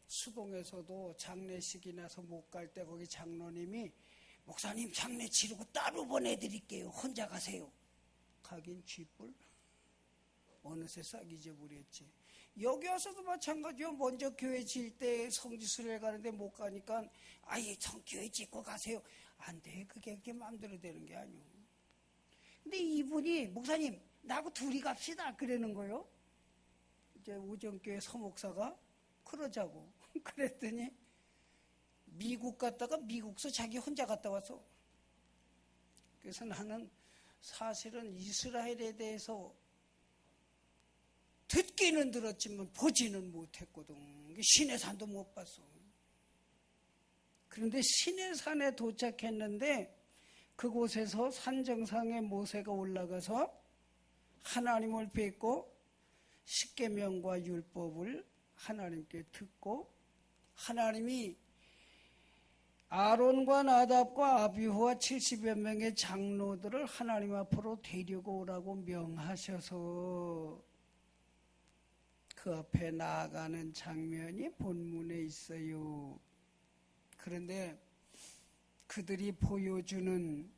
수동에서도 장례식이 나서 못 갈 때 거기 장로님이 목사님 장례 치르고 따로 보내드릴게요. 혼자 가세요. 가긴 쥐뿔. 어느새 싹 잊어버렸지. 여기 와서도 마찬가지요. 먼저 교회 질 때 성지순례 가는데 못 가니까 아예 교회 짓고 가세요. 안 돼. 그게 그렇게 마음대로 되는 게 아니오. 근데 이분이 목사님 나하고 둘이 갑시다 그러는 거요. 이제 우정교회 서목사가 그러자고. 그랬더니 미국 갔다가 미국서 자기 혼자 갔다 와서. 그래서 나는 사실은 이스라엘에 대해서 듣기는 들었지만 보지는 못했거든. 시내산도 못 봤어. 그런데 시내산에 도착했는데 그곳에서 산정상에 모세가 올라가서 하나님을 뵙고 십계명과 율법을 하나님께 듣고 하나님이 아론과 나답과 아비후와 70여 명의 장로들을 하나님 앞으로 데리고 오라고 명하셔서 그 앞에 나아가는 장면이 본문에 있어요. 그런데 그들이 보여주는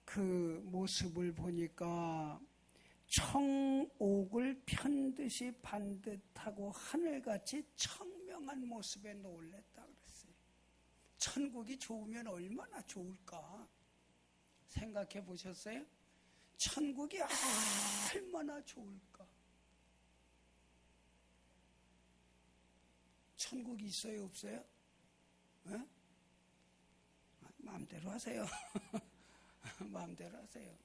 그 모습을 보니까 청옥을 편듯이 반듯하고 하늘같이 청명한 모습에 놀랬다 그랬어요. 천국이 좋으면 얼마나 좋을까 생각해 보셨어요? 천국이 얼마나 좋을까? 천국이 있어요 없어요? 네? 마음대로 하세요. 마음대로 하세요.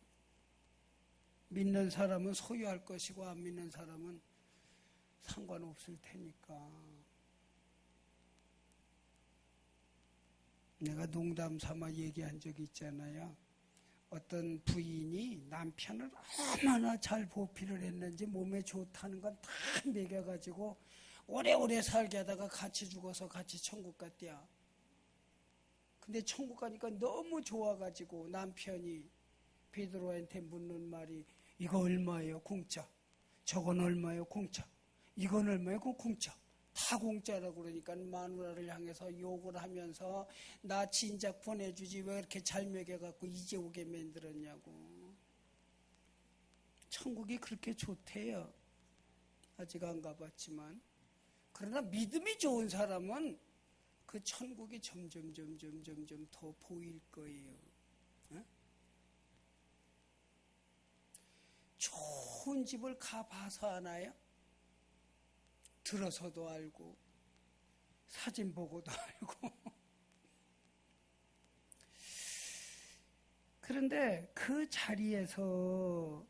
믿는 사람은 소유할 것이고 안 믿는 사람은 상관없을 테니까. 내가 농담 삼아 얘기한 적이 있잖아요. 어떤 부인이 남편을 얼마나 잘 보필을 했는지 몸에 좋다는 건 다 먹여가지고 오래오래 살게 하다가 같이 죽어서 같이 천국 갔대야. 근데 천국 가니까 너무 좋아가지고 남편이 베드로한테 묻는 말이 이거 얼마예요? 공짜. 저건 얼마예요? 공짜. 이건 얼마예요? 그건 공짜. 다 공짜라고 그러니까 마누라를 향해서 욕을 하면서 나 진작 보내주지 왜 이렇게 잘 먹여갖고 이제 오게 만들었냐고. 천국이 그렇게 좋대요. 아직 안 가봤지만. 그러나 믿음이 좋은 사람은 그 천국이 점점 더 보일 거예요. 어? 좋은 집을 가봐서 아나요? 들어서도 알고 사진 보고도 알고. 그런데 그 자리에서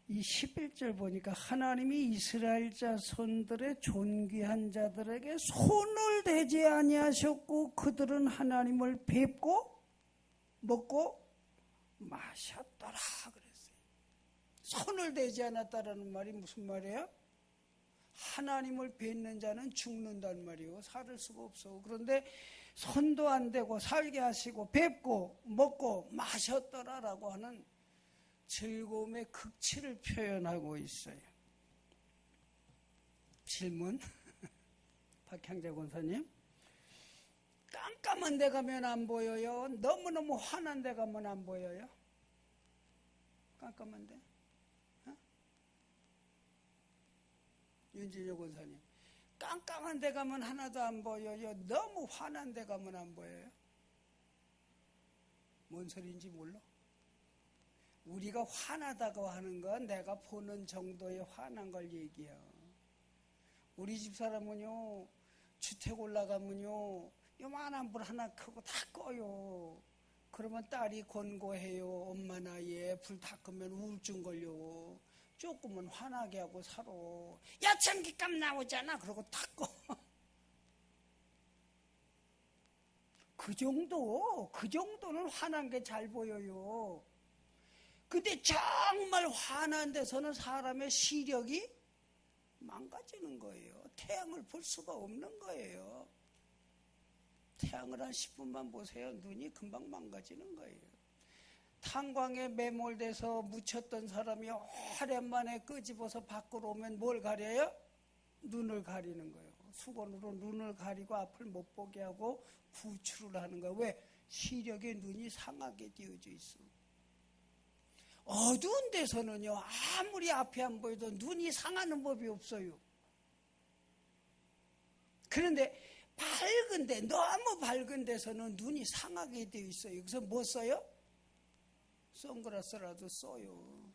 이 11절 보니까 하나님이 이스라엘 자손들의 존귀한 자들에게 손을 대지 아니하셨고 그들은 하나님을 뵙고 먹고 마셨더라 그랬어요. 손을 대지 않았다라는 말이 무슨 말이에요? 하나님을 뵙는 자는 죽는단 말이에요. 살을 수가 없어. 그런데 손도 안 대고 살게 하시고 뵙고 먹고 마셨더라라고 하는 즐거움의 극치를 표현하고 있어요. 질문. 박향자 권사님. 깜깜한 데 가면 안 보여요? 너무너무 환한 데 가면 안 보여요? 깜깜한 데? 어? 윤진여 권사님. 깜깜한 데 가면 하나도 안 보여요? 너무 환한 데 가면 안 보여요? 뭔 소리인지 몰라? 우리가 화나다고 하는 건 내가 보는 정도의 화난 걸 얘기해요. 우리 집 사람은요, 주택 올라가면요, 요만한 불 하나 켜고 다 꺼요. 그러면 딸이 권고해요. 엄마 나이에 불 다 끄면 우울증 걸려. 조금은 화나게 하고 살아. 야, 전기값 나오잖아. 그러고 다 꺼. 그 정도는 화난 게 잘 보여요. 근데 정말 화난 데서는 사람의 시력이 망가지는 거예요. 태양을 볼 수가 없는 거예요. 태양을 한 10분만 보세요. 눈이 금방 망가지는 거예요. 탄광에 매몰돼서 묻혔던 사람이 오랜만에 끄집어서 밖으로 오면 뭘 가려요? 눈을 가리는 거예요. 수건으로 눈을 가리고 앞을 못 보게 하고 구출을 하는 거야. 왜? 시력의 눈이 상하게 되어져 있어. 어두운 데서는요, 아무리 앞이 안 보여도 눈이 상하는 법이 없어요. 그런데 밝은데, 너무 밝은 데서는 눈이 상하게 되어 있어요. 그래서 뭐 써요? 선글라스라도 써요.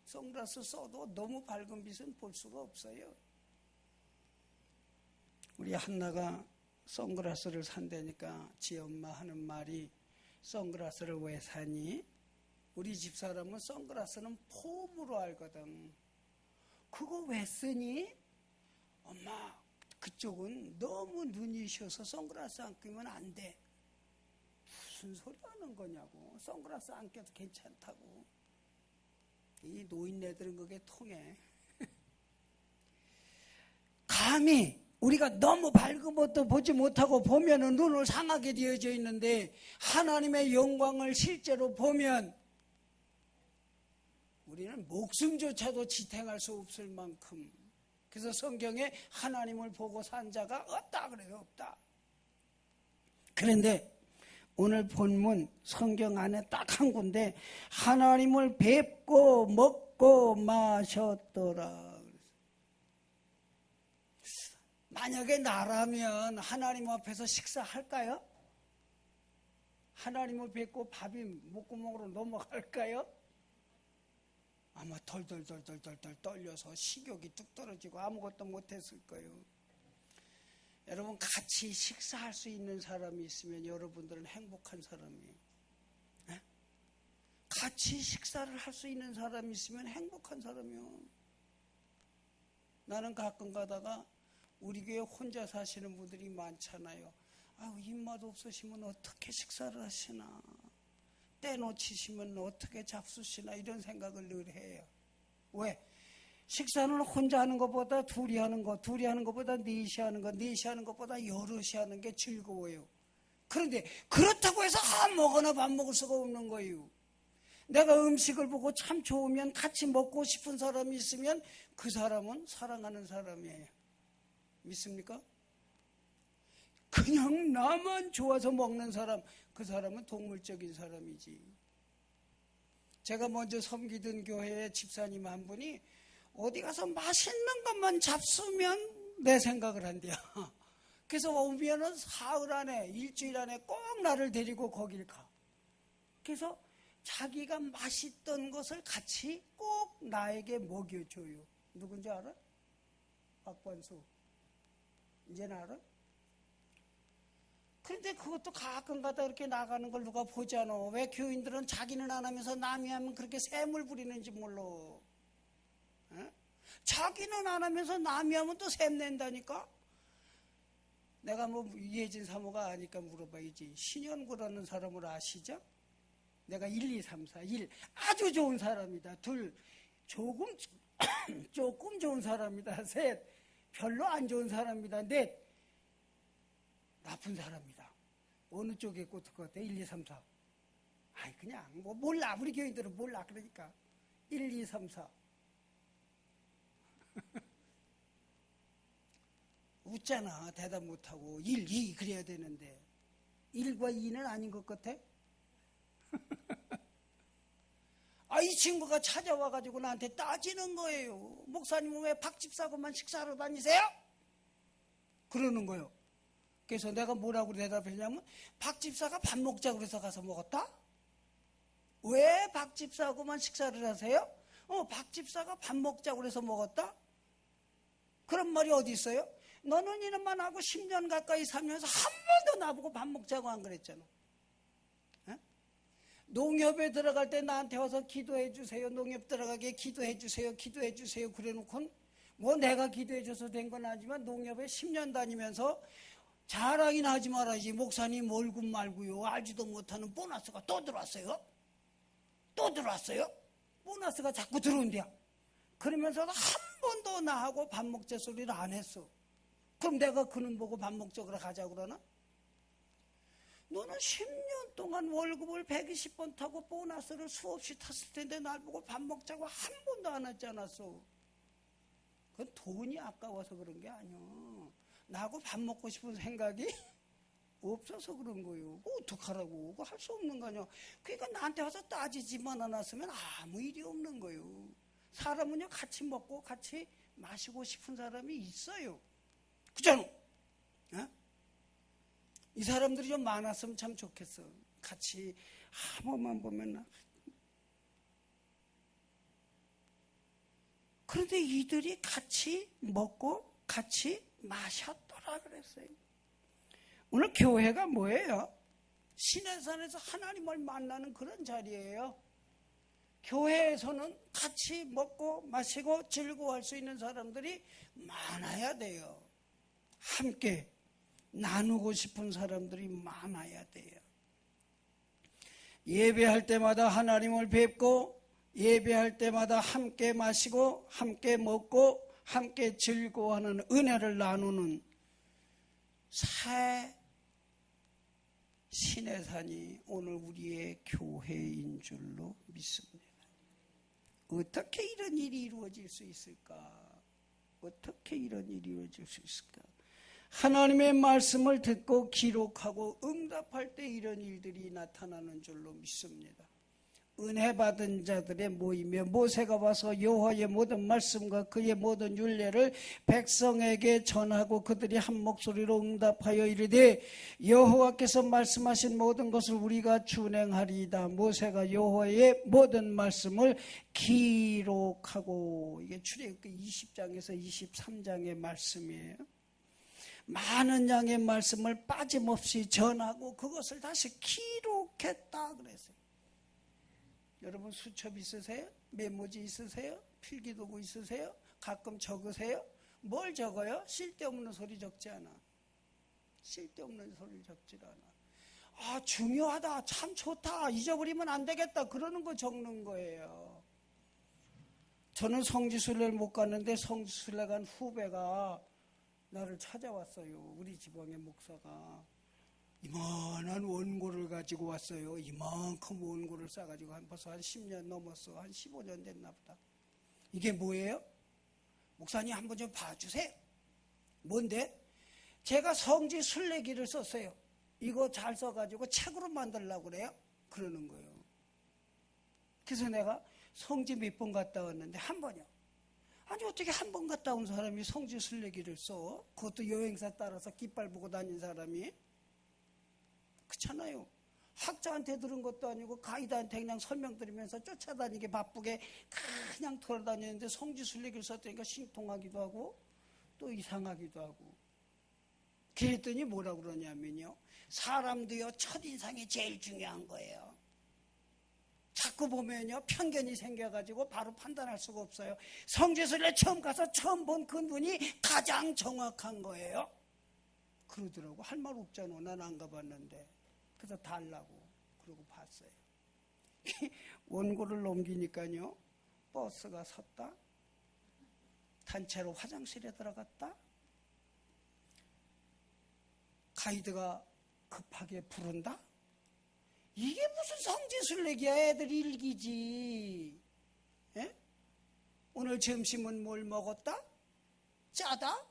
선글라스 써도 너무 밝은 빛은 볼 수가 없어요. 우리 한나가 선글라스를 산다니까 지 엄마 하는 말이, 선글라스를 왜 사니? 우리 집사람은 선글라스는 폼으로 알거든. 그거 왜 쓰니? 엄마, 그쪽은 너무 눈이 쉬어서 선글라스 안 끼면 안 돼. 무슨 소리 하는 거냐고. 선글라스 안 껴도 괜찮다고. 이 노인네들은 그게 통해. 감히 우리가 너무 밝은 것도 보지 못하고 보면은 눈을 상하게 되어져 있는데, 하나님의 영광을 실제로 보면 우리는 목숨조차도 지탱할 수 없을 만큼. 그래서 성경에 하나님을 보고 산 자가 없다 그래요. 없다. 그런데 오늘 본문 성경 안에 딱 한 군데 하나님을 뵙고 먹고 마셨더라. 만약에 나라면 하나님 앞에서 식사할까요? 하나님을 뵙고 밥이 목구멍으로 넘어갈까요? 아마 덜덜덜 떨려서 식욕이 뚝 떨어지고 아무것도 못했을 거예요. 여러분, 같이 식사할 수 있는 사람이 있으면 여러분들은 행복한 사람이에요. 네? 같이 식사를 할 수 있는 사람이 있으면 행복한 사람이요. 나는 가끔 가다가 우리 교회 혼자 사시는 분들이 많잖아요. 아유, 입맛 없으시면 어떻게 식사를 하시나, 때놓치시면 어떻게 잡수시나, 이런 생각을 늘 해요. 왜? 식사는 혼자 하는 것보다 둘이 하는 것, 둘이 하는 것보다 넷이 하는 것, 넷이 하는 것보다 여럿이 하는 게 즐거워요. 그런데 그렇다고 해서 아무거나 밥 먹을 수가 없는 거예요. 내가 음식을 보고 참 좋으면 같이 먹고 싶은 사람이 있으면 그 사람은 사랑하는 사람이에요. 믿습니까? 그냥 나만 좋아서 먹는 사람, 그 사람은 동물적인 사람이지. 제가 먼저 섬기던 교회에 집사님 한 분이 어디 가서 맛있는 것만 잡수면 내 생각을 한대요. 그래서 오면은 사흘 안에, 일주일 안에 꼭 나를 데리고 거길 가. 그래서 자기가 맛있던 것을 같이 꼭 나에게 먹여줘요. 누군지 알아? 박관수. 이제는 알아? 그런데 그것도 가끔 가다 이렇게 나가는 걸 누가 보잖아. 왜 교인들은 자기는 안 하면서 남이 하면 그렇게 샘을 부리는지 몰라. 에? 자기는 안 하면서 남이 하면 또 샘 낸다니까? 내가 뭐 이혜진 사모가 아니까 물어봐야지. 신현구라는 사람을 아시죠? 내가 1, 2, 3, 4, 1 아주 좋은 사람이다. 2 조금 좋은 사람이다. 3 별로 안 좋은 사람이다. 4 나쁜 사람이다. 어느 쪽에 꽂을 것 같아? 1, 2, 3, 4. 아이, 그냥 뭐 몰라. 우리 교인들은 몰라. 그러니까 1, 2, 3, 4. 웃잖아. 대답 못하고 1, 2 그래야 되는데 1과 2는 아닌 것 같아? 아, 이 친구가 찾아와가지고 나한테 따지는 거예요. 목사님은 왜 박집사고만 식사하러 다니세요? 그러는 거예요. 그래서 내가 뭐라고 대답했냐면, 박집사가 밥 먹자고 그래서 가서 먹었다? 왜 박집사하고만 식사를 하세요? 박집사가 밥 먹자고 그래서 먹었다? 그런 말이 어디 있어요? 너는 이놈만 하고 10년 가까이 살면서 한 번도 나보고 밥 먹자고 안 그랬잖아. 에? 농협에 들어갈 때 나한테 와서 기도해 주세요. 농협 들어가게 기도해 주세요. 기도해 주세요. 그래놓고는 뭐 내가 기도해 줘서 된 건 아니지만 농협에 10년 다니면서 자랑이나 하지 말아야지. 목사님 월급 말고요. 알지도 못하는 보너스가 또 들어왔어요. 또 들어왔어요. 보너스가 자꾸 들어온대요. 그러면서도 한 번도 나하고 밥 먹자 소리를 안 했어. 그럼 내가 그놈 보고 밥 먹자고 가자고 그러나? 너는 10년 동안 월급을 120번 타고 보너스를 수없이 탔을 텐데 날 보고 밥 먹자고 한 번도 안 하지 않았어. 그건 돈이 아까워서 그런 게 아니야. 나하고 밥 먹고 싶은 생각이 없어서 그런 거예요. 어떡하라고. 그거 할 수 없는 거 아니야. 그러니까 나한테 와서 따지지만 않았으면 아무 일이 없는 거예요. 사람은요, 같이 먹고 같이 마시고 싶은 사람이 있어요. 그잖아. 어? 이 사람들이 좀 많았으면 참 좋겠어. 같이 한 번만 보면. 그런데 이들이 같이 먹고 같이 마셨더라 그랬어요. 오늘 교회가 뭐예요? 시내산에서 하나님을 만나는 그런 자리예요. 교회에서는 같이 먹고 마시고 즐거워할 수 있는 사람들이 많아야 돼요. 함께 나누고 싶은 사람들이 많아야 돼요. 예배할 때마다 하나님을 뵙고 예배할 때마다 함께 마시고 함께 먹고 함께 즐거워하는 은혜를 나누는 새 시내산이 오늘 우리의 교회인 줄로 믿습니다. 어떻게 이런 일이 이루어질 수 있을까? 어떻게 이런 일이 이루어질 수 있을까? 하나님의 말씀을 듣고 기록하고 응답할 때 이런 일들이 나타나는 줄로 믿습니다. 은혜 받은 자들의 모임에 모세가 와서 여호와의 모든 말씀과 그의 모든 율례를 백성에게 전하고 그들이 한 목소리로 응답하여 이르되 여호와께서 말씀하신 모든 것을 우리가 준행하리이다. 모세가 여호와의 모든 말씀을 기록하고, 이게 출애굽기 20장에서 23장의 말씀이에요. 많은 양의 말씀을 빠짐없이 전하고 그것을 다시 기록했다 그랬어요. 여러분 수첩 있으세요? 메모지 있으세요? 필기도구 있으세요? 가끔 적으세요? 뭘 적어요? 쓸데없는 소리 적지 않아. 쓸데없는 소리 적지 않아. 아, 중요하다, 참 좋다, 잊어버리면 안 되겠다, 그러는 거 적는 거예요. 저는 성지순례를 못 갔는데 성지순례 간 후배가 나를 찾아왔어요. 우리 지방의 목사가 이만한 원고를 가지고 왔어요. 이만큼 원고를 싸가지고 벌써 한 10년 넘었어. 한 15년 됐나 보다. 이게 뭐예요? 목사님 한번 좀 봐주세요. 뭔데? 제가 성지 순례기를 썼어요. 이거 잘 써가지고 책으로 만들려고 그래요. 그러는 거예요. 그래서 내가 성지 몇 번 갔다 왔는데 한 번이요. 아니 어떻게 한 번 갔다 온 사람이 성지 순례기를 써? 그것도 여행사 따라서 깃발 보고 다닌 사람이. 그렇잖아요. 학자한테 들은 것도 아니고 가이드한테 그냥 설명드리면서 쫓아다니게 바쁘게 그냥 돌아다니는데 성지순례기를 썼다니까 신통하기도 하고 또 이상하기도 하고. 그랬더니 뭐라 그러냐면요, 사람도요 첫인상이 제일 중요한 거예요. 자꾸 보면요 편견이 생겨가지고 바로 판단할 수가 없어요. 성지순례 처음 가서 처음 본 그 눈이 가장 정확한 거예요. 그러더라고. 할 말 없잖아. 난 안 가봤는데. 그래서 달라고 그러고 봤어요. 원고를 넘기니까요 버스가 섰다, 단체로 화장실에 들어갔다, 가이드가 급하게 부른다. 이게 무슨 성지순례기야. 애들 일기지. 에? 오늘 점심은 뭘 먹었다? 짜다?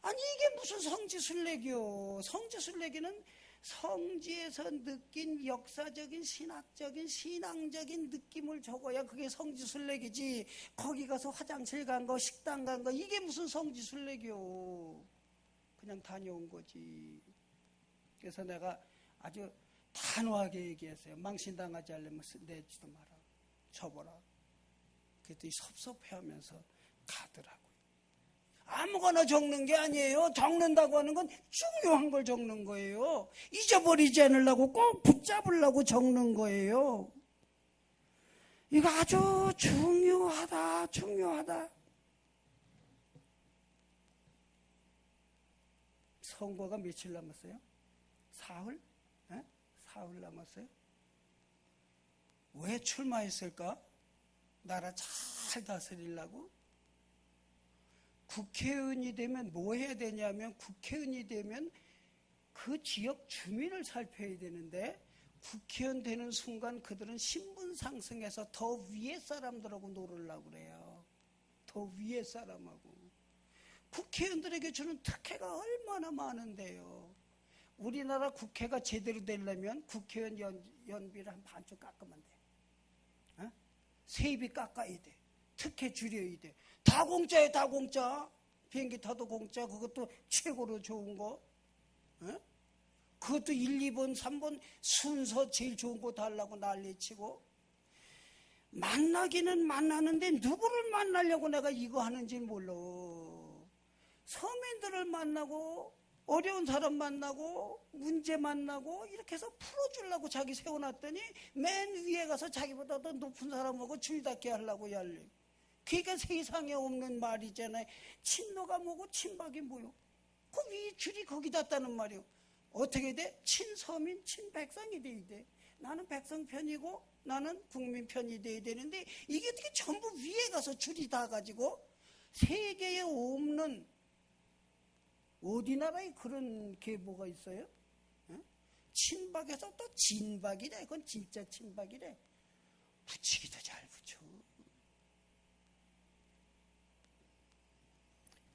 아니 이게 무슨 성지순례기요. 성지순례기는 성지에서 느낀 역사적인 신학적인 신앙적인 느낌을 적어야 그게 성지순례기지. 거기 가서 화장실 간 거, 식당 간 거, 이게 무슨 성지순례기요. 그냥 다녀온 거지. 그래서 내가 아주 단호하게 얘기했어요. 망신당하지 않으면 내지도 마라, 쳐보라. 그랬더니 섭섭해하면서 가더라고요. 아무거나 적는 게 아니에요. 적는다고 하는 건 중요한 걸 적는 거예요. 잊어버리지 않으려고 꼭 붙잡으려고 적는 거예요. 이거 아주 중요하다, 중요하다. 선거가 며칠 남았어요? 사흘? 네? 사흘 남았어요? 왜 출마했을까? 나라 잘 다스리려고? 국회의원이 되면 뭐 해야 되냐면, 국회의원이 되면 그 지역 주민을 살펴야 되는데, 국회의원 되는 순간 그들은 신분 상승해서 더 위에 사람들하고 놀으려고 그래요. 더 위에 사람하고. 국회의원들에게 주는 특혜가 얼마나 많은데요. 우리나라 국회가 제대로 되려면 국회의원 연비를 한 반쯤 깎으면 돼. 어? 세입이 깎아야 돼. 특혜 줄여야 돼. 다 공짜예요, 다 공짜. 비행기 타도 공짜. 그것도 최고로 좋은 거. 어? 그것도 1, 2번, 3번 순서 제일 좋은 거 달라고 난리치고. 만나기는 만나는데 누구를 만나려고 내가 이거 하는지 몰라. 서민들을 만나고 어려운 사람 만나고 문제 만나고 이렇게 해서 풀어주려고 자기 세워놨더니 맨 위에 가서 자기보다 더 높은 사람하고 줄닦게 하려고 열려. 그러니까 세상에 없는 말이잖아요. 친노가 뭐고 친박이 뭐요. 그 위 줄이 거기다 있다는 말이요. 어떻게 돼? 친서민 친백성이 돼야 돼. 나는 백성 편이고 나는 국민 편이 돼야 되는데 이게 어떻게 전부 위에 가서 줄이 다 가지고 세계에 없는 어디 나라에 그런 계보가 있어요? 어? 친박에서 또 진박이래. 그건 진짜 친박이래. 붙이기도 잘 붙여.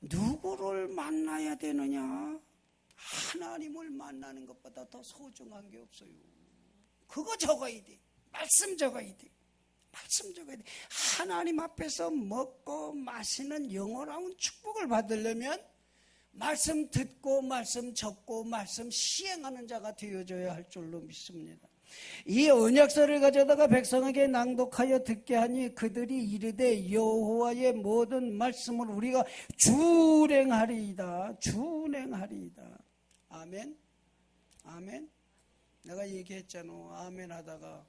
누구를 만나야 되느냐? 하나님을 만나는 것보다 더 소중한 게 없어요. 그거 적어야 돼. 말씀 적어야 돼. 말씀 적어야 돼. 하나님 앞에서 먹고 마시는 영원한 축복을 받으려면 말씀 듣고 말씀 적고 말씀 시행하는 자가 되어줘야 할 줄로 믿습니다. 이 언약서를 가져다가 백성에게 낭독하여 듣게 하니 그들이 이르되 여호와의 모든 말씀을 우리가 준행하리이다. 준행하리이다. 아멘. 아멘. 내가 얘기했잖아. 아멘 하다가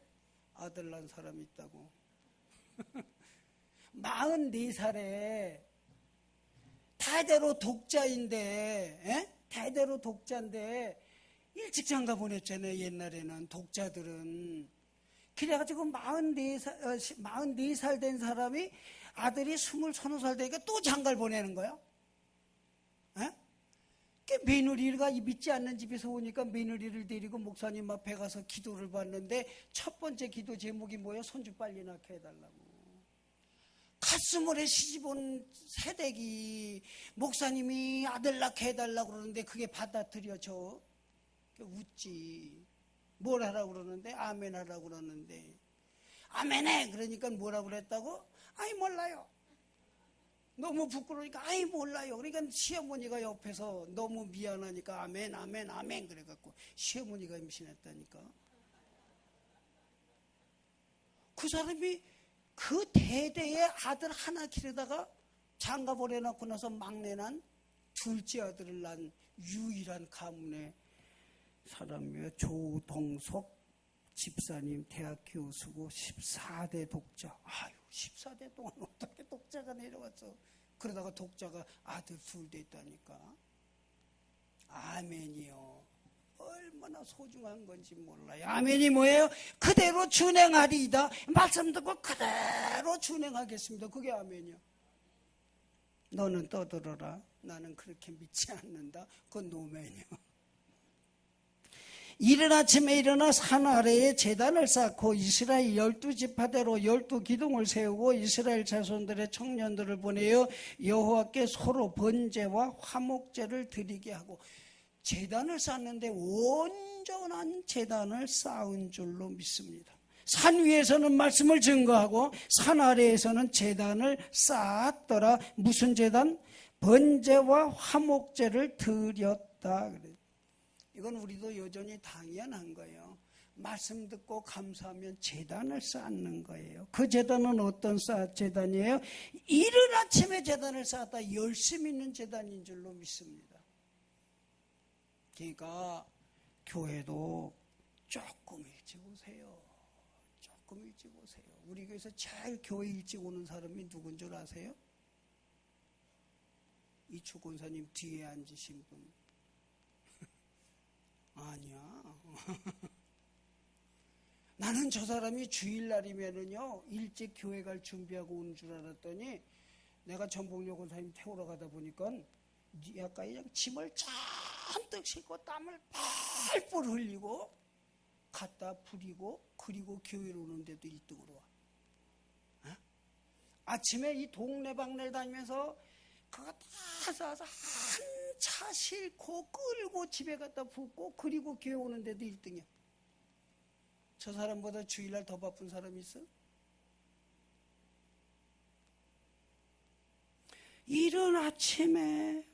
아들 난 사람이 있다고. 44살에 대대로 독자인데, 대대로 독자인데 일찍 장가 보냈잖아요. 옛날에는 독자들은. 그래가지고 44살 된 사람이 아들이 20살 되니까 또 장가를 보내는 거야. 며느리가 믿지 않는 집에서 오니까 며느리를 데리고 목사님 앞에 가서 기도를 받는데 첫 번째 기도 제목이 뭐예요? 손주 빨리 낳게 해달라고. 가슴을에 시집온 새댁이 목사님이 아들 낳게 해달라고 그러는데 그게 받아들여져. 웃지. 뭘 하라고 그러는데? 아멘 하라고 그러는데. 아멘해! 그러니까 뭐라고 그랬다고? 아이 몰라요. 너무 부끄러우니까 아이 몰라요. 그러니까 시어머니가 옆에서 너무 미안하니까 아멘 아멘 아멘 그래갖고 시어머니가 임신했다니까. 그 사람이 그 대대에 아들 하나 기르다가 장가 보내놓고 나서 막내 난 둘째 아들을 낳은 유일한 가문의 사람이에요. 조동석 집사님 대학 교수고 14대 독자. 아유 14대 동안 어떻게 독자가 내려왔어. 그러다가 독자가 아들 둘 됐다니까. 아멘이요. 얼마나 소중한 건지 몰라요. 아멘이 뭐예요? 그대로 준행하리이다. 말씀 듣고 그대로 준행하겠습니다. 그게 아멘이요. 너는 떠들어라. 나는 그렇게 믿지 않는다. 그건 노멘이요. 이른 아침에 일어나 산 아래에 제단을 쌓고 이스라엘 12지파대로 12기둥을 세우고 이스라엘 자손들의 청년들을 보내어 여호와께 서로 번제와 화목제를 드리게 하고 제단을 쌓는데 온전한 제단을 쌓은 줄로 믿습니다. 산 위에서는 말씀을 증거하고 산 아래에서는 제단을 쌓았더라. 무슨 제단? 번제와 화목제를 드렸다. 이건 우리도 여전히 당연한 거예요. 말씀 듣고 감사하면 제단을 쌓는 거예요. 그 제단은 어떤 제단이에요? 이른 아침에 제단을 쌓았다. 열심 있는 제단인 줄로 믿습니다. 그러니까 교회도 조금 일찍 오세요. 조금 일찍 오세요. 우리 교회에서 제일 교회 일찍 오는 사람이 누군 줄 아세요? 이추 권사님 뒤에 앉으신 분. 아니야. 나는 저 사람이 주일날이면은요 일찍 교회 갈 준비하고 오는 줄 알았더니 내가 전복역 권사님 태우러 가다 보니까 약간 그냥 짐을 잔뜩 싣고 땀을 펄펄 흘리고 갖다 부리고 그리고 교회로 오는데도 일찍으로 와. 아침에 이 동네방네 다니면서 그거 다 싸서 한 차 싣고 끌고 집에 갖다 붓고 그리고 교회 오는데도 1등이야. 저 사람보다 주일날 더 바쁜 사람이 있어? 이른 아침에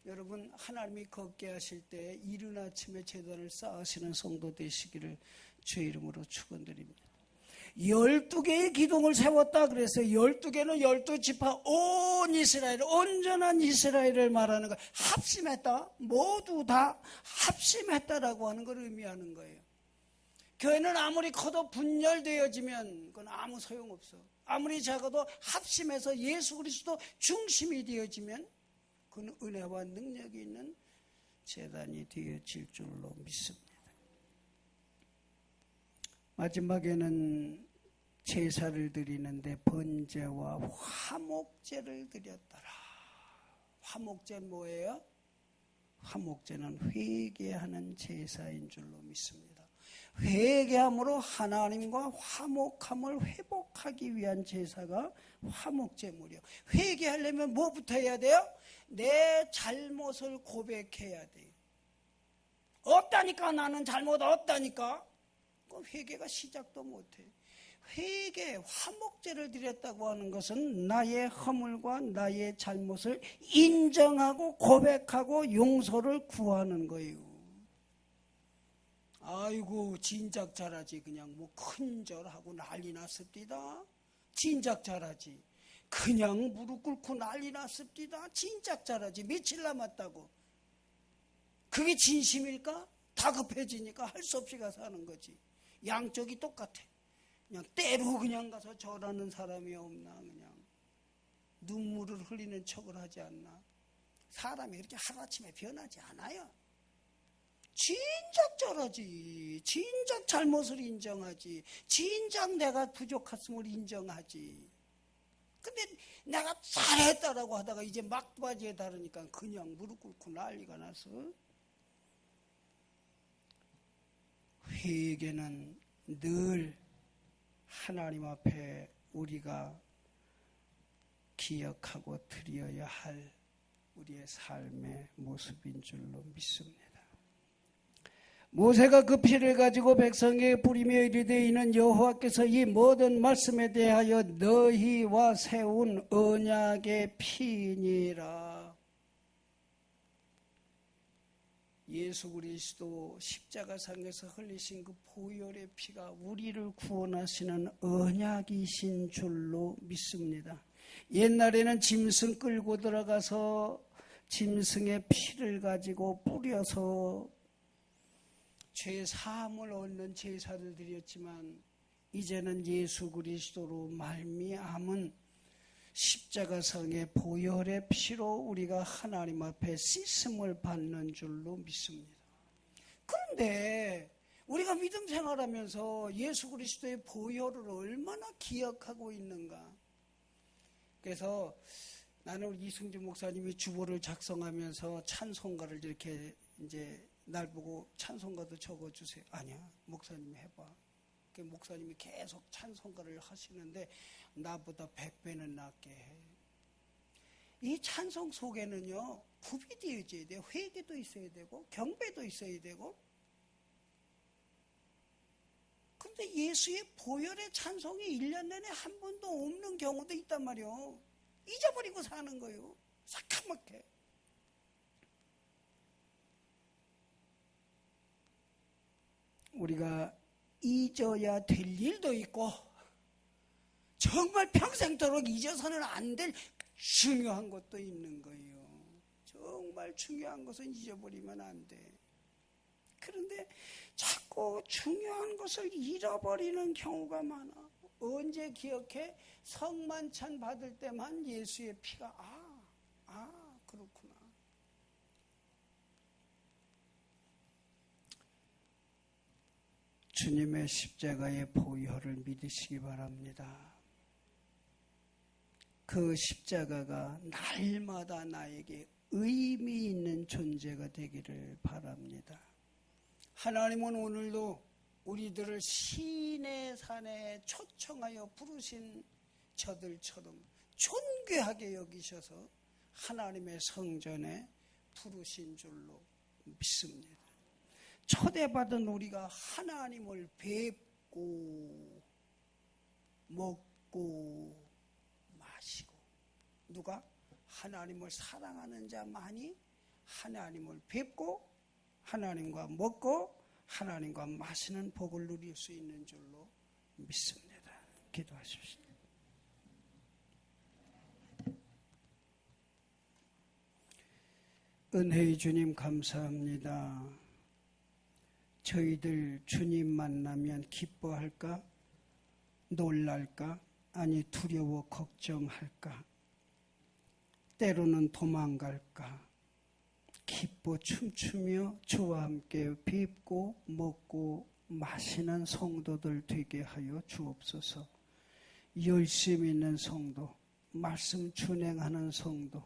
여러분 하나님이 걷게 하실 때 이른 아침에 제단을 쌓으시는 성도 되시기를 주의 이름으로 축원드립니다. 12개의 기둥을 세웠다 그래서 12개는 12지파 온 이스라엘, 온전한 이스라엘을 말하는 거예요. 합심했다. 모두 다 합심했다라고 하는 걸 의미하는 거예요. 교회는 아무리 커도 분열되어지면 그건 아무 소용없어. 아무리 작아도 합심해서 예수 그리스도 중심이 되어지면 그건 은혜와 능력이 있는 제단이 되어질 줄로 믿습니다. 마지막에는 제사를 드리는데 번제와 화목제를 드렸더라. 화목제는 뭐예요? 화목제는 회개하는 제사인 줄로 믿습니다. 회개함으로 하나님과 화목함을 회복하기 위한 제사가 화목제물이요. 회개하려면 뭐부터 해야 돼요? 내 잘못을 고백해야 돼요. 없다니까, 나는 잘못 없다니까. 그 회개가 시작도 못해. 회개, 화목제를 드렸다고 하는 것은 나의 허물과 나의 잘못을 인정하고 고백하고 용서를 구하는 거예요. 아이고 진작 잘하지. 그냥 뭐 큰절하고 난리 났습니다. 진작 잘하지. 그냥 무릎 꿇고 난리 났습니다. 진작 잘하지. 며칠 남았다고. 그게 진심일까? 다급해지니까 할 수 없이 가서 하는 거지. 양쪽이 똑같아. 그냥 때로 그냥 가서 절하는 사람이 없나. 그냥 눈물을 흘리는 척을 하지 않나. 사람이 그렇게 하루아침에 변하지 않아요. 진작 잘하지. 진작 잘못을 인정하지. 진작 내가 부족했음을 인정하지. 근데 내가 잘했다라고 하다가 이제 막바지에 다르니까 그냥 무릎 꿇고 난리가 나서. 회개는 늘 하나님 앞에 우리가 기억하고 드려야 할 우리의 삶의 모습인 줄로 믿습니다. 모세가 그 피를 가지고 백성에게 뿌리며 이르되 이는 여호와께서 이 모든 말씀에 대하여 너희와 세운 언약의 피니라. 예수 그리스도 십자가상에서 흘리신 그 보혈의 피가 우리를 구원하시는 언약이신 줄로 믿습니다. 옛날에는 짐승 끌고 들어가서 짐승의 피를 가지고 뿌려서 죄 사함을 얻는 제사를 드렸지만 이제는 예수 그리스도로 말미암은 십자가상의 보혈의 피로 우리가 하나님 앞에 씻음을 받는 줄로 믿습니다. 그런데 우리가 믿음 생활하면서 예수 그리스도의 보혈을 얼마나 기억하고 있는가. 그래서 나는 우리 이승준 목사님이 주보를 작성하면서 찬송가를 이렇게 이제 날 보고 찬송가도 적어주세요. 아니야, 목사님이 해봐. 목사님이 계속 찬송가를 하시는데 나보다 100배는 낫게 해. 이 찬송 속에는요, 굽이 되어져야 돼요. 회개도 있어야 되고 경배도 있어야 되고. 근데 예수의 보혈의 찬송이 1년 내내 한 번도 없는 경우도 있단 말이에요. 잊어버리고 사는 거예요. 새까맣게. 우리가 잊어야 될 일도 있고 정말 평생도록 잊어서는 안 될 중요한 것도 있는 거예요. 정말 중요한 것은 잊어버리면 안 돼. 그런데 자꾸 중요한 것을 잃어버리는 경우가 많아. 언제 기억해? 성만찬 받을 때만 예수의 피가 그렇구나. 주님의 십자가의 보혈을 믿으시기 바랍니다. 그 십자가가 날마다 나에게 의미 있는 존재가 되기를 바랍니다. 하나님은 오늘도 우리들을 시내 산에 초청하여 부르신 저들처럼 존귀하게 여기셔서 하나님의 성전에 부르신 줄로 믿습니다. 초대받은 우리가 하나님을 뵙고 먹고 마시고, 누가? 하나님을 사랑하는 자만이 하나님을 뵙고 하나님과 먹고 하나님과 마시는 복을 누릴 수 있는 줄로 믿습니다. 기도하십시오. 은혜의 주님 감사합니다. 저희들 주님 만나면 기뻐할까? 놀랄까? 아니 두려워 걱정할까? 때로는 도망갈까? 기뻐 춤추며 주와 함께 뵙고 먹고 마시는 성도들 되게 하여 주옵소서. 열심 있는 성도, 말씀 준행하는 성도,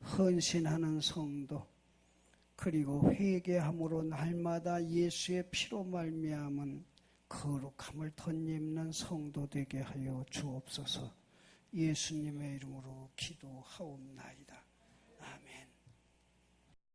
헌신하는 성도, 그리고 회개함으로 날마다 예수의 피로 말미암은 거룩함을 덧입는 성도 되게 하여 주옵소서. 예수님의 이름으로 기도하옵나이다. 아멘.